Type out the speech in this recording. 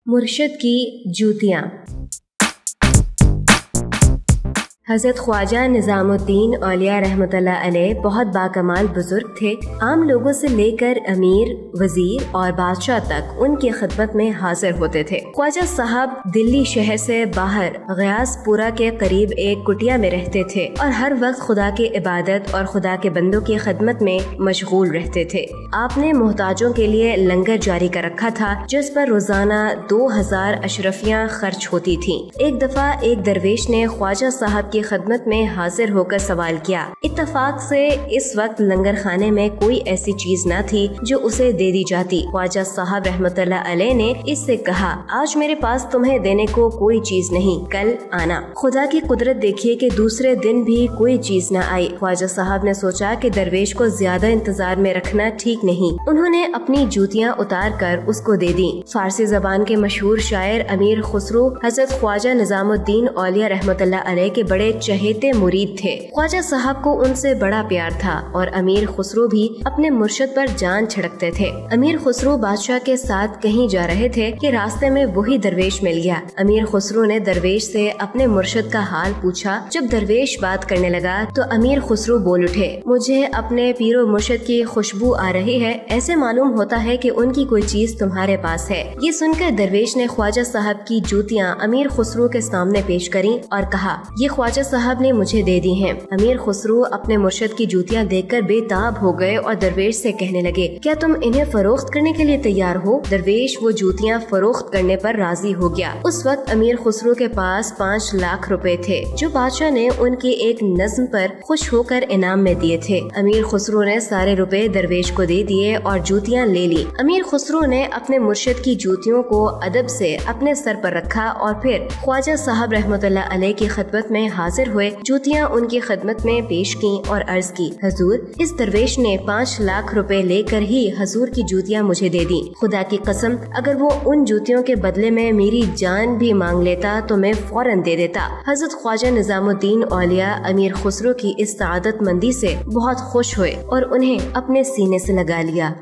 मुर्शिद की जूतियाँ। हज़रत ख्वाजा निज़ामुद्दीन औलिया रहमतुल्लाह अलैह बहुत बाकमाल बुजुर्ग थे। आम लोगों से लेकर अमीर, वजीर और बादशाह तक उनकी खिदमत में हाजिर होते थे। ख्वाजा साहब दिल्ली शहर से बाहर गयासपुरा के करीब एक कुटिया में रहते थे और हर वक्त खुदा की इबादत और खुदा के बंदों की खिदमत में मशगूल रहते थे। आपने मोहताजों के लिए लंगर जारी कर रखा था, जिस पर रोजाना 2000 अशरफियाँ खर्च होती थीं। एक दफा एक दरवेश ने ख्वाजा साहब की खिदमत में हाजिर होकर सवाल किया। इत्तफाक से इस वक्त लंगर खाने में कोई ऐसी चीज न थी जो उसे दे दी जाती। ख्वाजा साहब रहमतुल्लाह अलैह ने इससे कहा, आज मेरे पास तुम्हें देने को कोई चीज नहीं, कल आना। खुदा की कुदरत देखिए कि दूसरे दिन भी कोई चीज न आई। ख्वाजा साहब ने सोचा कि दरवेश को ज्यादा इंतजार में रखना ठीक नहीं। उन्होंने अपनी जूतियाँ उतार कर उसको दे दी। फारसी जबान के मशहूर शायर अमीर खुसरो हज़रत ख्वाजा निज़ामुद्दीन औलिया रहमतुल्लाह अलैह के बड़े चहेते मुरीद थे। ख्वाजा साहब को उनसे बड़ा प्यार था और अमीर खुसरो भी अपने मुर्शिद पर जान छिड़कते थे। अमीर खुसरो बादशाह के साथ कहीं जा रहे थे कि रास्ते में वही दरवेश मिल गया। अमीर खुसरो ने दरवेश से अपने मुर्शिद का हाल पूछा। जब दरवेश बात करने लगा तो अमीर खुसरो बोल उठे, मुझे अपने पीरो मुर्शिद की खुशबू आ रही है, ऐसे मालूम होता है कि उनकी कोई चीज तुम्हारे पास है। ये सुनकर दरवेश ने ख्वाजा साहब की जूतियाँ अमीर खुसरो के सामने पेश करी और कहा, ये ख्वाजा साहब ने मुझे दे दी हैं। अमीर खुसरो अपने मुर्शिद की जूतियाँ देखकर बेताब हो गए और दरवेश से कहने लगे, क्या तुम इन्हें फरोख्त करने के लिए तैयार हो? दरवेश वो जूतियाँ फरोख्त करने पर राजी हो गया। उस वक्त अमीर खुसरो के पास 5 लाख रुपए थे, जो बादशाह ने उनकी एक नज्म पर खुश होकर इनाम में दिए थे। अमीर खुसरो ने सारे रुपए दरवेश को दे दिए और जूतियाँ ले ली। अमीर खुसरो ने अपने मुर्शिद की जूतियों को अदब से अपने सर पर रखा और फिर ख्वाजा साहब रहमतुल्लाह अलैह की खिदमत में हाजिर हुए। जूतियाँ उनकी खिदमत में पेश की और अर्ज की, हजूर, इस दरवेश ने 5 लाख रुपए लेकर ही हजूर की जूतियाँ मुझे दे दी। खुदा की कसम, अगर वो उन जूतियों के बदले में मेरी जान भी मांग लेता तो मैं फौरन दे देता। हजरत ख्वाजा निज़ामुद्दीन औलिया अमीर खुसरो की इस सआदतमंदी से बहुत खुश हुए और उन्हें अपने सीने से लगा लिया।